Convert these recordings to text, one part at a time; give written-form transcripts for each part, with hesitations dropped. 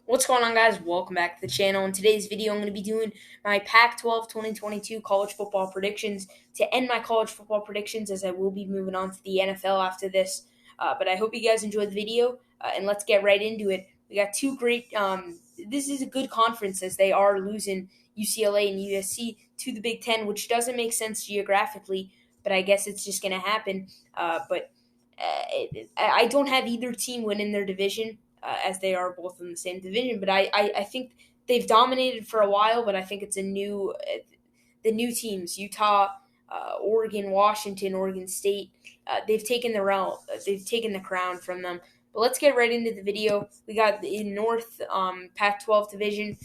What's going on, guys? Welcome back to the channel. In today's video, I'm going to be doing my Pac-12 2022 college football predictions to end my college football predictions, as I will be moving on to the NFL after this. But I hope you guys enjoyed the video, and let's get right into it. We got two great this is a good conference, as they are losing UCLA and USC to the Big Ten, which doesn't make sense geographically, but I guess it's just going to happen. I don't have either team winning their division, as they are both in the same division. But I think they've dominated for a while, but I think it's the new teams, Utah, Oregon, Washington, Oregon State. They've taken the crown from them. But let's get right into the video. We got the North Pac-12 division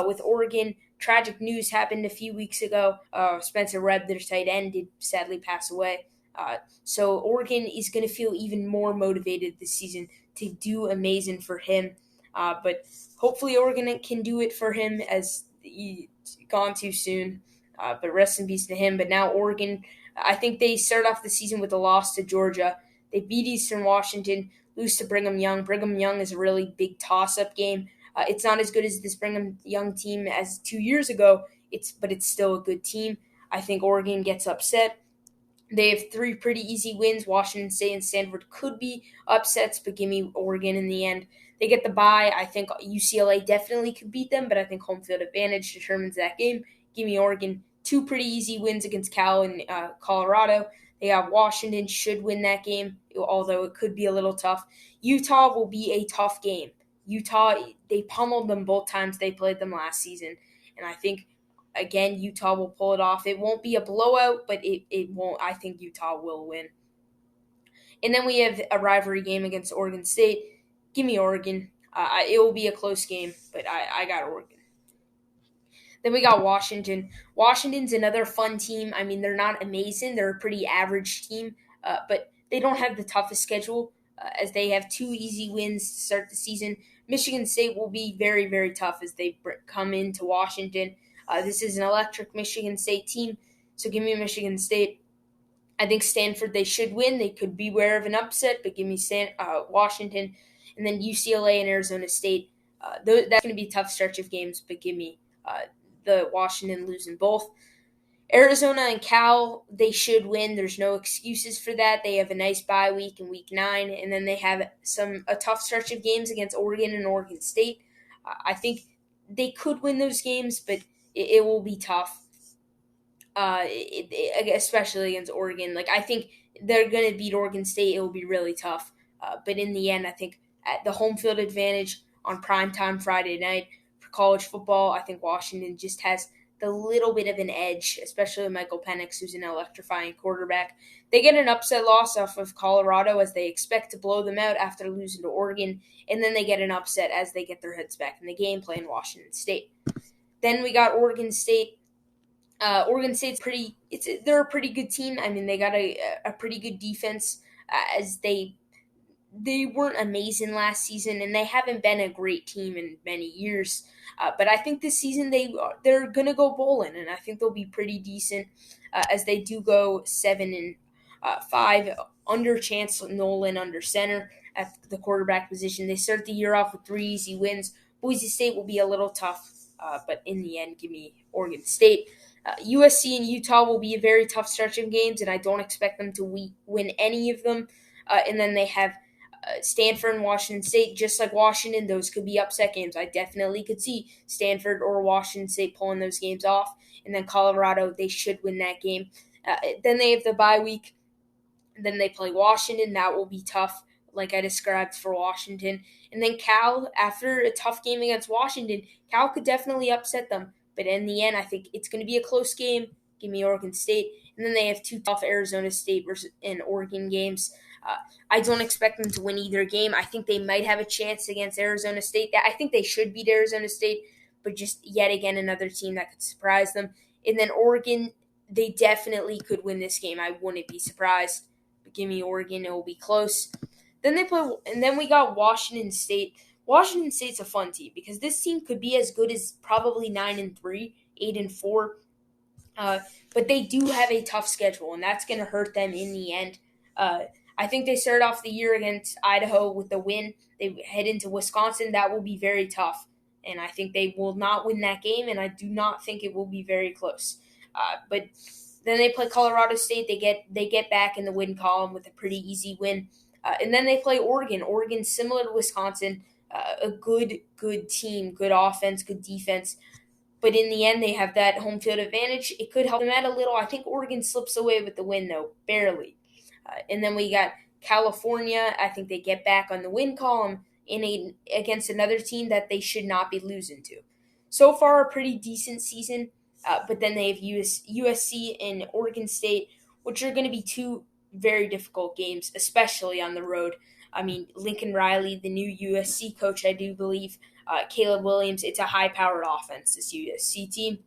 with Oregon. Tragic news happened a few weeks ago. Spencer Webb, their tight end, did sadly pass away. So Oregon is going to feel even more motivated this season to do amazing for him. But hopefully Oregon can do it for him, as he's gone too soon. But rest in peace to him. But now Oregon, I think they start off the season with a loss to Georgia. They beat Eastern Washington, lose to Brigham Young. Brigham Young is a really big toss-up game. It's not as good as this Brigham Young team as 2 years ago, but it's still a good team. I think Oregon gets upset. They have three pretty easy wins. Washington State and Stanford could be upsets, but give me Oregon in the end. They get the bye. I think UCLA definitely could beat them, but I think home field advantage determines that game. Give me Oregon. Two pretty easy wins against Cal and Colorado. They have Washington, should win that game, although it could be a little tough. Utah will be a tough game. Utah, they pummeled them both times they played them last season, and I think again, Utah will pull it off. It won't be a blowout, but it won't. I think Utah will win. And then we have a rivalry game against Oregon State. Give me Oregon. It will be a close game, but I got Oregon. Then we got Washington. Washington's another fun team. I mean, they're not amazing. They're a pretty average team, but they don't have the toughest schedule, as they have two easy wins to start the season. Michigan State will be very, very tough as they come into Washington. This is an electric Michigan State team, so give me Michigan State. I think Stanford, they should win. They could beware of an upset, but give me Washington. And then UCLA and Arizona State. That's going to be a tough stretch of games, but give me the Washington losing both. Arizona and Cal, they should win. There's no excuses for that. They have a nice bye week in week 9, and then they have a tough stretch of games against Oregon and Oregon State. I think they could win those games, but it will be tough, especially against Oregon. I think they're going to beat Oregon State. It will be really tough. But in the end, I think at the home field advantage on primetime Friday night for college football, I think Washington just has the little bit of an edge, especially with Michael Penix, who's an electrifying quarterback. They get an upset loss off of Colorado, as they expect to blow them out after losing to Oregon, and then they get an upset as they get their heads back in the game playing Washington State. Then we got Oregon State. Oregon State's they're a pretty good team. I mean, they got a pretty good defense, as they weren't amazing last season, and they haven't been a great team in many years. But I think this season they're going to go bowling, and I think they'll be pretty decent, as they do go 7-5 under Chance Nolan under center at the quarterback position. They start the year off with 3 easy wins. Boise State will be a little tough, but in the end, give me Oregon State. USC and Utah will be a very tough stretch of games, and I don't expect them to win any of them. And then they have Stanford and Washington State. Just like Washington, those could be upset games. I definitely could see Stanford or Washington State pulling those games off. And then Colorado, they should win that game. Then they have the bye week. Then they play Washington. That will be tough, like I described for Washington. And then Cal, after a tough game against Washington, Cal could definitely upset them. But in the end, I think it's going to be a close game. Give me Oregon State. And then they have 2 tough Arizona State and Oregon games. I don't expect them to win either game. I think they might have a chance against Arizona State. I think they should beat Arizona State, but just yet again another team that could surprise them. And then Oregon, they definitely could win this game. I wouldn't be surprised. But give me Oregon. It will be close. Then we got Washington State. Washington State's a fun team, because this team could be as good as probably 9-3, 8-4. But they do have a tough schedule, and that's going to hurt them in the end. I think they start off the year against Idaho with a win. They head into Wisconsin. That will be very tough. and I think they will not win that game, and I do not think it will be very close. But then they play Colorado State. They get back in the win column with a pretty easy win, and then they play Oregon. Oregon, similar to Wisconsin, a good team, good offense, good defense. But in the end, they have that home field advantage. It could help them out a little. I think Oregon slips away with the win, though, barely. And then we got California. I think they get back on the win column against another team that they should not be losing to. So far, a pretty decent season. But then they have USC and Oregon State, which are going to be two very difficult games, especially on the road. I mean, Lincoln Riley, the new USC coach, I do believe, Caleb Williams, it's a high-powered offense, this USC team.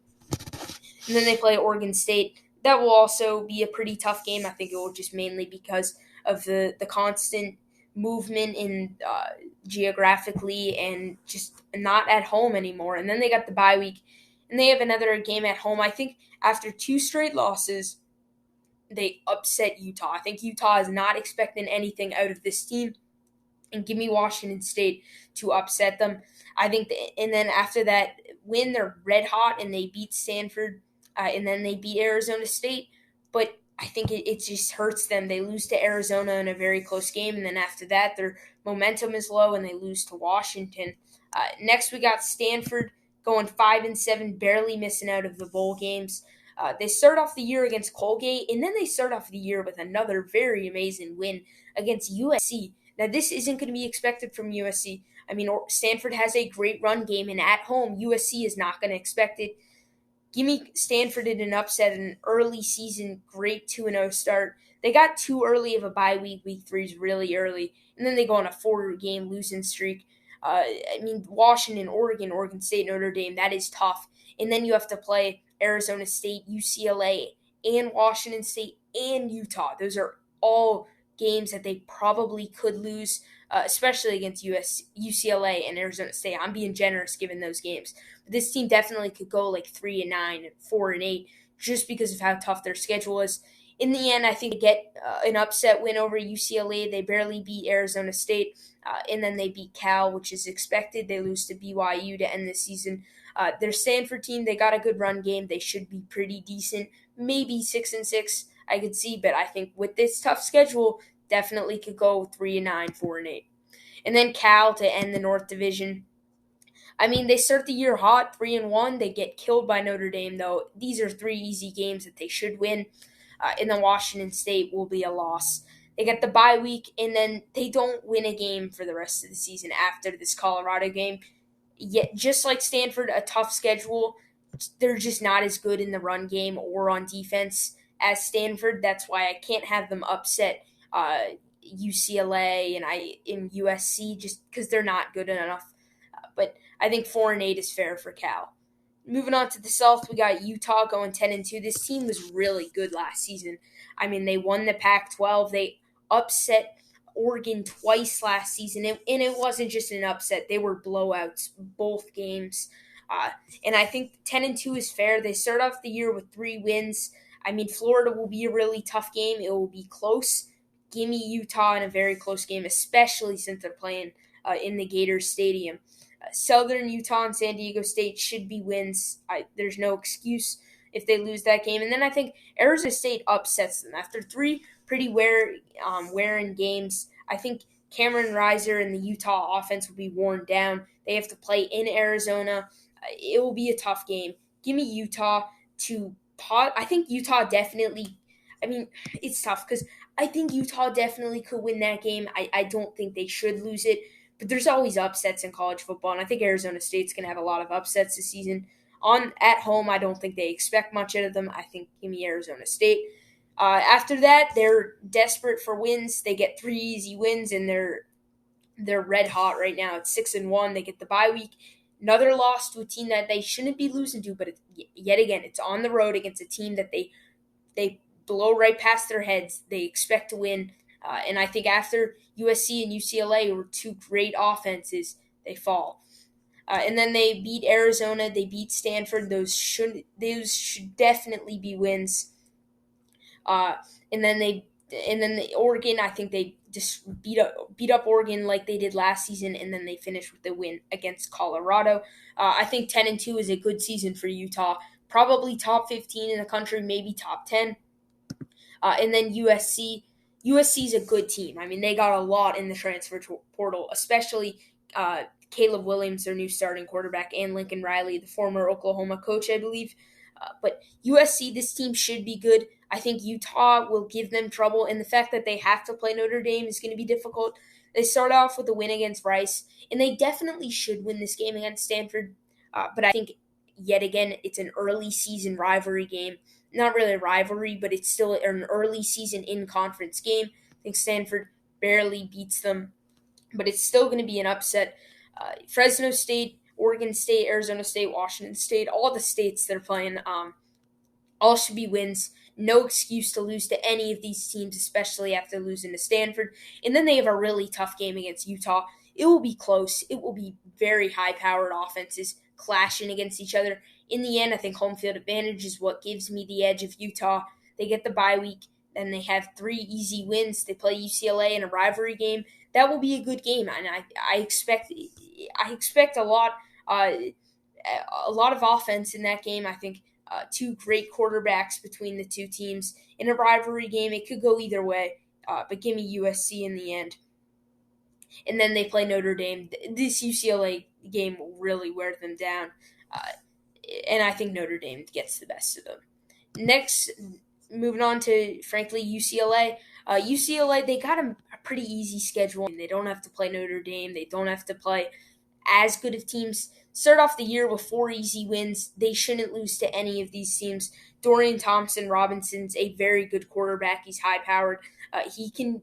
And then they play Oregon State. That will also be a pretty tough game. I think it will just mainly because of the constant movement in geographically and just not at home anymore. And then they got the bye week, and they have another game at home. I think after 2 straight losses, they upset Utah. I think Utah is not expecting anything out of this team, and give me Washington State to upset them. I think, and then after that win, they're red hot, and they beat Stanford, and then they beat Arizona State. But I think it just hurts them. They lose to Arizona in a very close game, and then after that, their momentum is low, and they lose to Washington. Next, we got Stanford going 5-7, barely missing out of the bowl games. They start off the year against Colgate, and then they start off the year with another very amazing win against USC. Now, this isn't going to be expected from USC. I mean, Stanford has a great run game, and at home, USC is not going to expect it. Give me Stanford in an upset, an early season, great 2-0 start. They got too early of a bye week. Week 3 is really early, and then they go on a 4-game losing streak. I mean, Washington, Oregon State, Notre Dame, that is tough. And then you have to play Arizona State, UCLA, and Washington State, and Utah. Those are all games that they probably could lose, especially against UCLA and Arizona State. I'm being generous given those games. But this team definitely could go like 3-9, 4-8, just because of how tough their schedule is. In the end, I think they get an upset win over UCLA. They barely beat Arizona State, and then they beat Cal, which is expected. They lose to BYU to end the season. Their Stanford team, they got a good run game. They should be pretty decent. Maybe 6-6, I could see, but I think with this tough schedule, definitely could go 3-9, 4-8. And then Cal to end the North Division. I mean, they start the year hot, 3-1. They get killed by Notre Dame, though. These are 3 easy games that they should win. And then Washington State will be a loss. They get the bye week, and then they don't win a game for the rest of the season after this Colorado game. Yet, just like Stanford, a tough schedule. They're just not as good in the run game or on defense as Stanford. That's why I can't have them upset UCLA and USC just because they're not good enough. But I think 4-8 is fair for Cal. Moving on to the South, we got Utah going 10-2. This team was really good last season. I mean, they won the Pac-12. They upset Oregon twice last season, and it wasn't just an upset. They were blowouts, both games. And I think 10-2 is fair. They start off the year with 3 wins. I mean, Florida will be a really tough game. It will be close. Give me Utah in a very close game, especially since they're playing in the Gators Stadium. Southern Utah and San Diego State should be wins. There's no excuse if they lose that game. And then I think Arizona State upsets them. After 3 pretty wearing games, I think Cameron Reiser and the Utah offense will be worn down. They have to play in Arizona. It will be a tough game. Give me Utah to pot. I think Utah definitely – I mean, it's tough because I think Utah definitely could win that game. I don't think they should lose it. But there's always upsets in college football, and I think Arizona State's going to have a lot of upsets this season. At home, I don't think they expect much out of them. I think give me Arizona State. After that, they're desperate for wins. They get 3 easy wins, and they're red hot right now. It's 6-1. They get the bye week. Another loss to a team that they shouldn't be losing to, but yet again, it's on the road against a team that they blow right past their heads. They expect to win. And I think after USC and UCLA were 2 great offenses, they fall. And then they beat Arizona. They beat Stanford. Those should definitely be wins. And then the Oregon, I think they just beat up Oregon like they did last season, and then they finished with a win against Colorado. I think 10-2 is a good season for Utah. Probably top 15 in the country, maybe top 10. And then USC. USC is a good team. I mean, they got a lot in the transfer portal, especially Caleb Williams, their new starting quarterback, and Lincoln Riley, the former Oklahoma coach, I believe. But USC, this team should be good. I think Utah will give them trouble, and the fact that they have to play Notre Dame is going to be difficult. They start off with a win against Rice, and they definitely should win this game against Stanford. But I think, yet again, it's an early season rivalry game. Not really a rivalry, but it's still an early season in-conference game. I think Stanford barely beats them, but it's still going to be an upset. Fresno State, Oregon State, Arizona State, Washington State, all the states that are playing, all should be wins. No excuse to lose to any of these teams, especially after losing to Stanford. And then they have a really tough game against Utah. It will be close. It will be very high-powered offenses clashing against each other. In the end, I think home field advantage is what gives me the edge of Utah. They get the bye week, and they have 3 easy wins. They play UCLA in a rivalry game. That will be a good game, and I expect a lot of offense in that game. I think 2 great quarterbacks between the two teams in a rivalry game. It could go either way, but give me USC in the end. And then they play Notre Dame. This UCLA game will really wear them down, and I think Notre Dame gets the best of them. Next, moving on to, frankly, UCLA. UCLA, they got a pretty easy schedule. They don't have to play Notre Dame. They don't have to play as good of teams. Start off the year with 4 easy wins. They shouldn't lose to any of these teams. Dorian Thompson-Robinson's a very good quarterback. He's high-powered. He can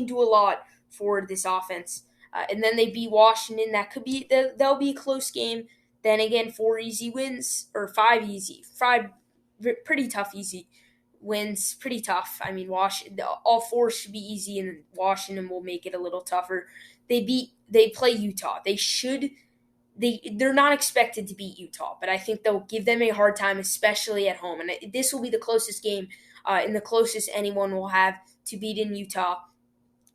do a lot for this offense. And then they beat Washington. That'll be a close game. Then again, 4 easy wins, or 5 pretty tough easy wins. Pretty tough. I mean, all 4 should be easy, and Washington will make it a little tougher. They play Utah. They're not expected to beat Utah, but I think they'll give them a hard time, especially at home. And this will be the closest game, and the closest anyone will have to beating Utah.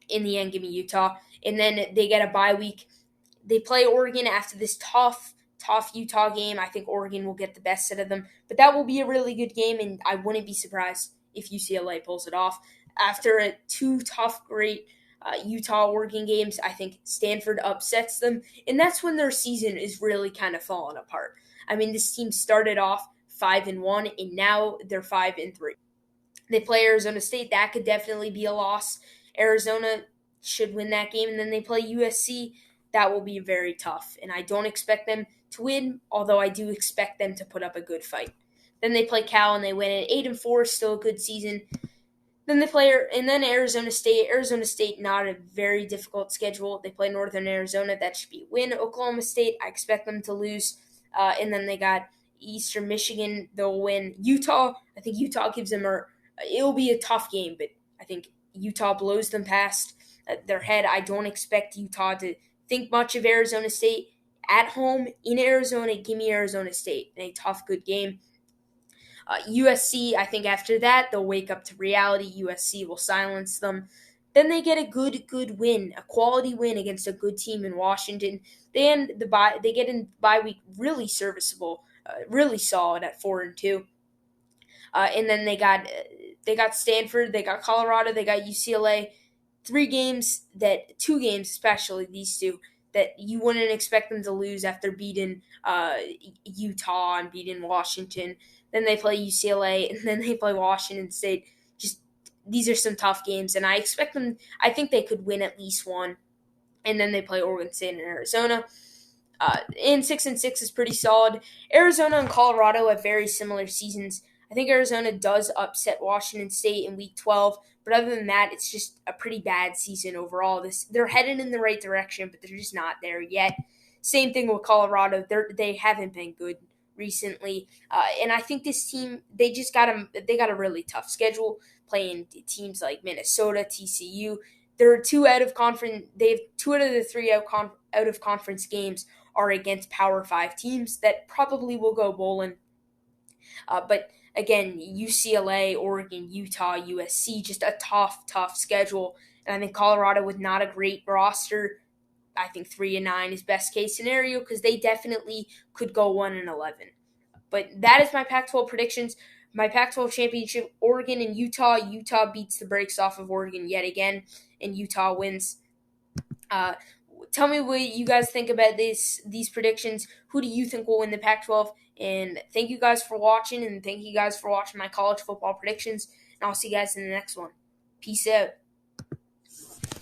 In the end, give me Utah. And then they get a bye week. They play Oregon after this tough Utah game. I think Oregon will get the best out of them. But that will be a really good game, and I wouldn't be surprised if UCLA pulls it off. After 2 tough, great Utah-Oregon games, I think Stanford upsets them. And that's when their season is really kind of falling apart. I mean, this team started off 5-1, and now they're 5-3. They play Arizona State. That could definitely be a loss. Arizona should win that game, and then they play USC. That will be very tough, and I don't expect them to win, although I do expect them to put up a good fight. Then they play Cal, and they win it. 8-4, still a good season. Then they play, and then Arizona State. Arizona State, not a very difficult schedule. They play Northern Arizona. That should be a win. Oklahoma State, I expect them to lose. And then they got Eastern Michigan. They'll win. Utah, I think Utah gives them it'll be a tough game, but I think Utah blows them past their head. I don't expect Utah to think much of Arizona State. At home, in Arizona, give me Arizona State in a tough, good game. USC, I think after that, they'll wake up to reality. USC will silence them. Then they get a good win, a quality win against a good team in Washington. They get in bye week really serviceable, really solid at 4-2. And then they got Stanford, they got Colorado, they got UCLA. 2 games, especially these 2, that you wouldn't expect them to lose after beating Utah and beating Washington. Then they play UCLA, and then they play Washington State. Just these are some tough games, and I think they could win at least one. And then they play Oregon State and Arizona. And 6-6 is pretty solid. Arizona and Colorado have very similar seasons. I think Arizona does upset Washington State in Week 12, but other than that, it's just a pretty bad season overall. They're headed in the right direction, but they're just not there yet. Same thing with Colorado. They haven't been good recently, and I think this team they got a really tough schedule playing teams like Minnesota, TCU. They're 2 out of conference. They have 2 out of the 3 out of conference games are against Power 5 teams that probably will go bowling. But again, UCLA, Oregon, Utah, USC, just a tough schedule. And I think Colorado, with not a great roster, I think 3-9 is best case scenario because they definitely could go 1-11. But that is my Pac-12 predictions. My Pac-12 championship: Oregon and Utah. Utah beats the brakes off of Oregon yet again, and Utah wins. Uh, Tell me what you guys think about these predictions. Who do you think will win the Pac-12? And thank you guys for watching, and thank you guys for watching my college football predictions. And I'll see you guys in the next one. Peace out.